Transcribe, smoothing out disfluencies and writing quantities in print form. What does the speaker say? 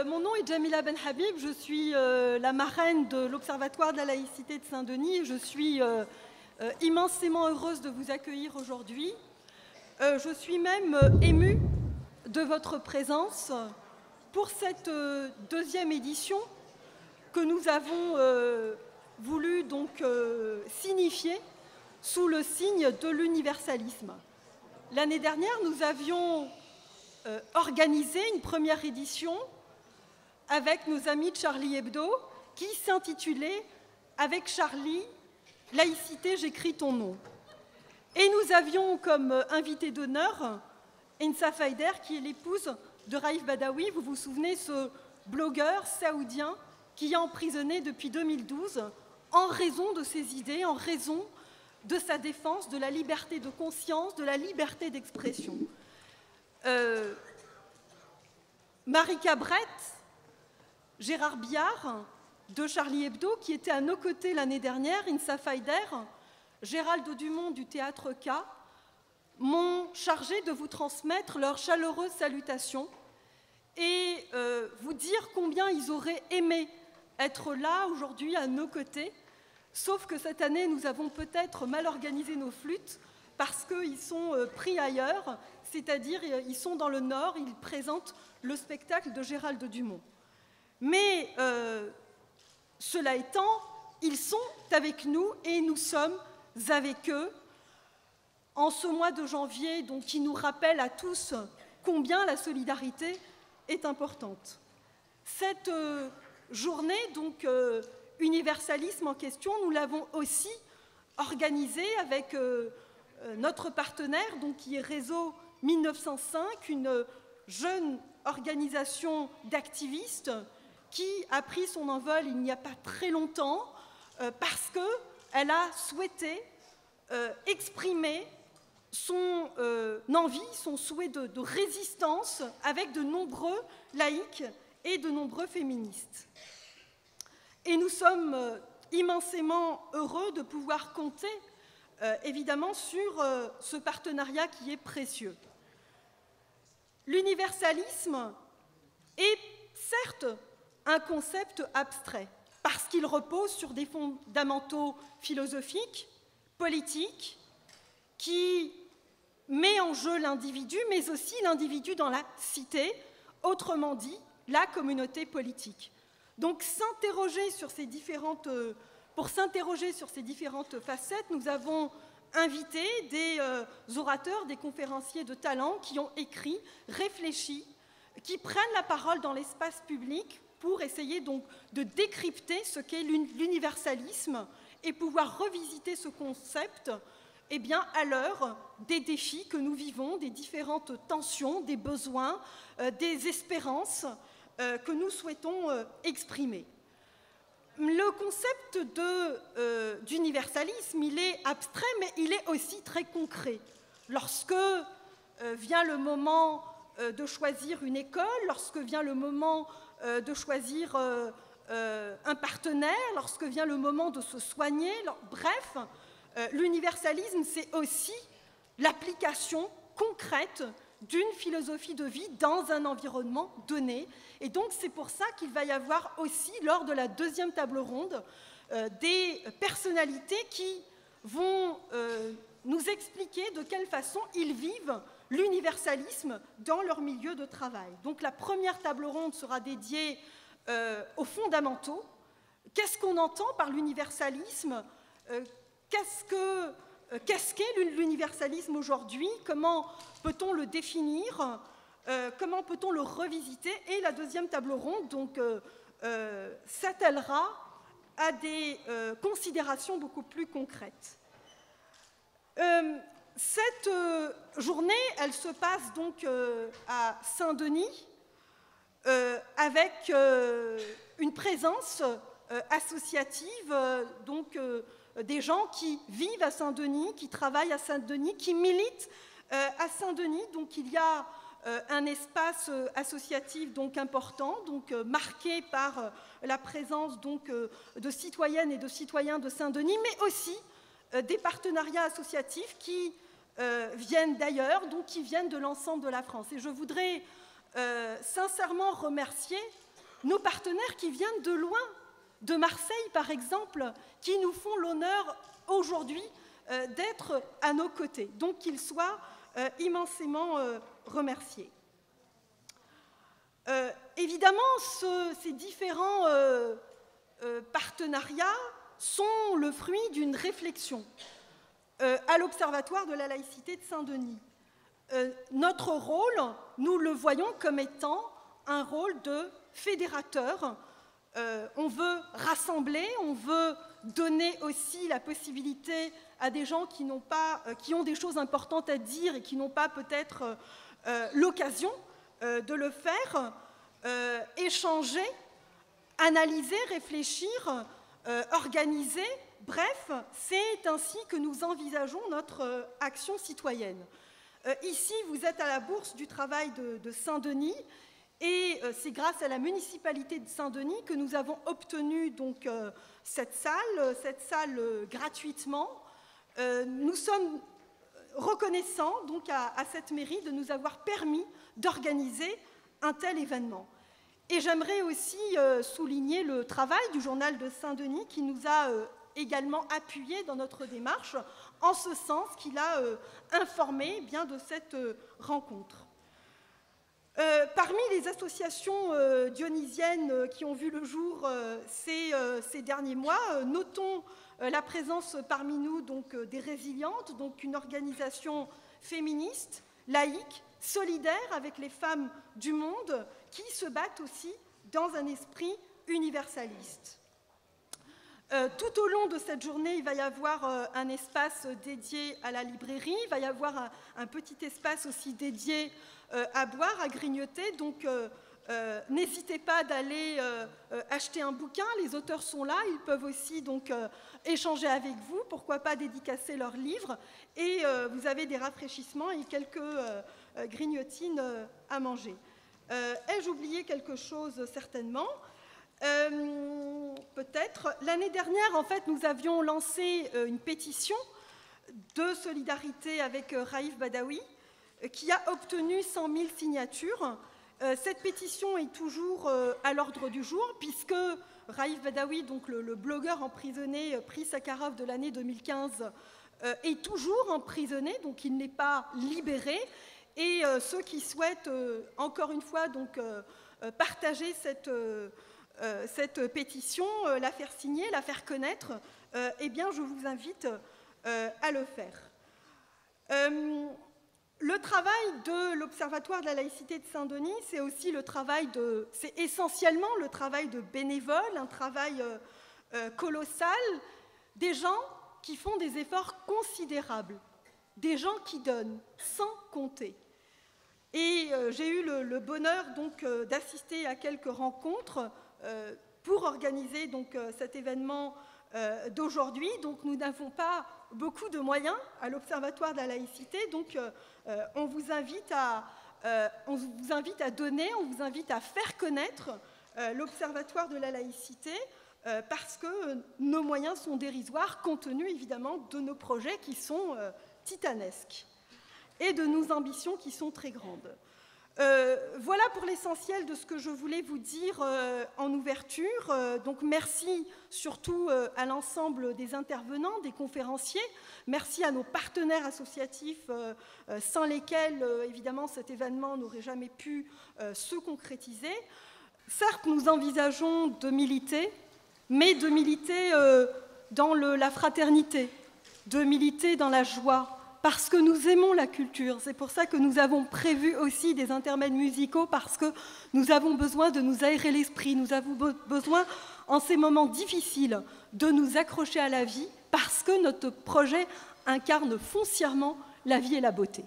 Mon nom est Jamila Benhabib, je suis la marraine de l'Observatoire de la laïcité de Saint-Denis et je suis immensément heureuse de vous accueillir aujourd'hui. Je suis même émue de votre présence pour cette deuxième édition que nous avons voulu donc signifier sous le signe de l'universalisme. L'année dernière, nous avions organisé une première édition avec nos amis de Charlie Hebdo qui s'intitulait « Avec Charlie, laïcité, j'écris ton nom ». Et nous avions comme invité d'honneur Ensa Faider, qui est l'épouse de Raif Badawi. Vous vous souvenez, ce blogueur saoudien qui est emprisonné depuis 2012 en raison de ses idées, en raison de sa défense de la liberté de conscience, de la liberté d'expression. Marika Brett, Gérard Biard de Charlie Hebdo, qui était à nos côtés l'année dernière, Ensa Faider, Gérald Dumont du Théâtre K, m'ont chargé de vous transmettre leurs chaleureuses salutations et vous dire combien ils auraient aimé être là aujourd'hui à nos côtés, sauf que cette année, nous avons peut-être mal organisé nos flûtes parce qu'ils sont pris ailleurs, c'est-à-dire ils sont dans le Nord, ils présentent le spectacle de Gérald Dumont. Mais cela étant, ils sont avec nous et nous sommes avec eux en ce mois de janvier, donc, qui nous rappelle à tous combien la solidarité est importante. Cette journée, donc universalisme en question, nous l'avons aussi organisée avec notre partenaire, donc, qui est Réseau 1905, une jeune organisation d'activistes qui a pris son envol il n'y a pas très longtemps parce qu'elle a souhaité exprimer son envie, son souhait de résistance avec de nombreux laïcs et de nombreux féministes. Et nous sommes immensément heureux de pouvoir compter évidemment sur ce partenariat qui est précieux. L'universalisme est certes un concept abstrait parce qu'il repose sur des fondamentaux philosophiques, politiques, qui met en jeu l'individu, mais aussi l'individu dans la cité, autrement dit, la communauté politique. Donc, pour s'interroger sur ces différentes facettes, nous avons invité des orateurs, des conférenciers de talent qui ont écrit, réfléchi, qui prennent la parole dans l'espace public pour essayer donc de décrypter ce qu'est l'universalisme et pouvoir revisiter ce concept eh bien, à l'heure des défis que nous vivons, des différentes tensions, des besoins, des espérances que nous souhaitons exprimer. Le concept d'universalisme, il est abstrait, mais il est aussi très concret. Lorsque vient le moment de choisir une école, lorsque vient le moment de choisir un partenaire, lorsque vient le moment de se soigner, bref, l'universalisme, c'est aussi l'application concrète d'une philosophie de vie dans un environnement donné. Et donc, c'est pour ça qu'il va y avoir aussi, lors de la deuxième table ronde, des personnalités qui vont nous expliquer de quelle façon ils vivent l'universalisme dans leur milieu de travail. Donc, la première table ronde sera dédiée aux fondamentaux. Qu'est-ce qu'on entend par l'universalisme ? Qu'est-ce qu'est l'universalisme aujourd'hui? Comment peut-on le définir? Comment peut-on le revisiter? Et la deuxième table ronde donc, s'attellera à des considérations beaucoup plus concrètes. Cette journée, elle se passe donc à Saint-Denis avec une présence associative, donc des gens qui vivent à Saint-Denis, qui travaillent à Saint-Denis, qui militent à Saint-Denis. Donc il y a un espace associatif donc important, donc marqué par la présence donc de citoyennes et de citoyens de Saint-Denis, mais aussi des partenariats associatifs qui viennent d'ailleurs, donc qui viennent de l'ensemble de la France. Et je voudrais sincèrement remercier nos partenaires qui viennent de loin, de Marseille par exemple, qui nous font l'honneur aujourd'hui d'être à nos côtés. Donc qu'ils soient immensément remerciés. Évidemment, ces différents partenariats sont le fruit d'une réflexion à l'Observatoire de la laïcité de Saint-Denis. Notre rôle, nous le voyons comme étant un rôle de fédérateur. On veut rassembler, on veut donner aussi la possibilité à des gens qui ont des choses importantes à dire et qui n'ont pas peut-être l'occasion de le faire, échanger, analyser, réfléchir, organiser. Bref, c'est ainsi que nous envisageons notre action citoyenne. Ici, vous êtes à la Bourse du travail de Saint-Denis et c'est grâce à la municipalité de Saint-Denis que nous avons obtenu donc, cette salle gratuitement. Nous sommes reconnaissants donc, à cette mairie de nous avoir permis d'organiser un tel événement. Et j'aimerais aussi souligner le travail du journal de Saint-Denis qui nous a également appuyés dans notre démarche, en ce sens qu'il a informé bien de cette rencontre. Parmi les associations dionysiennes qui ont vu le jour ces derniers mois, notons la présence parmi nous donc, des Résilientes, donc une organisation féministe, laïque, solidaire avec les femmes du monde qui se battent aussi dans un esprit universaliste. Tout au long de cette journée, il va y avoir un espace dédié à la librairie, il va y avoir un petit espace aussi dédié à boire, à grignoter, donc n'hésitez pas d'aller acheter un bouquin, les auteurs sont là, ils peuvent aussi donc, échanger avec vous, pourquoi pas dédicacer leurs livres, et vous avez des rafraîchissements et quelques grignotines à manger. Ai-je oublié quelque chose certainement ? Peut-être. L'année dernière, en fait, nous avions lancé une pétition de solidarité avec Raif Badawi qui a obtenu 100 000 signatures. Cette pétition est toujours à l'ordre du jour puisque Raif Badawi, donc le blogueur emprisonné, prix Sakharov de l'année 2015, est toujours emprisonné, donc il n'est pas libéré. Et ceux qui souhaitent, encore une fois, donc, partager cette pétition, la faire signer, la faire connaître, eh bien, je vous invite à le faire. Le travail de l'Observatoire de la laïcité de Saint-Denis, c'est aussi c'est essentiellement le travail de bénévoles, un travail colossal, des gens qui font des efforts considérables, des gens qui donnent sans compter. Et j'ai eu le bonheur donc d'assister à quelques rencontres pour organiser donc, cet événement d'aujourd'hui. Donc nous n'avons pas beaucoup de moyens à l'Observatoire de la laïcité, donc on vous invite à donner, on vous invite à faire connaître l'Observatoire de la laïcité parce que nos moyens sont dérisoires compte tenu évidemment de nos projets qui sont titanesques et de nos ambitions qui sont très grandes. Voilà pour l'essentiel de ce que je voulais vous dire en ouverture. Donc merci surtout à l'ensemble des intervenants, des conférenciers. Merci à nos partenaires associatifs sans lesquels, évidemment, cet événement n'aurait jamais pu se concrétiser. Certes, nous envisageons de militer, mais de militer dans la fraternité, de militer dans la joie, parce que nous aimons la culture. C'est pour ça que nous avons prévu aussi des intermèdes musicaux, parce que nous avons besoin de nous aérer l'esprit, nous avons besoin, en ces moments difficiles, de nous accrocher à la vie, parce que notre projet incarne foncièrement la vie et la beauté.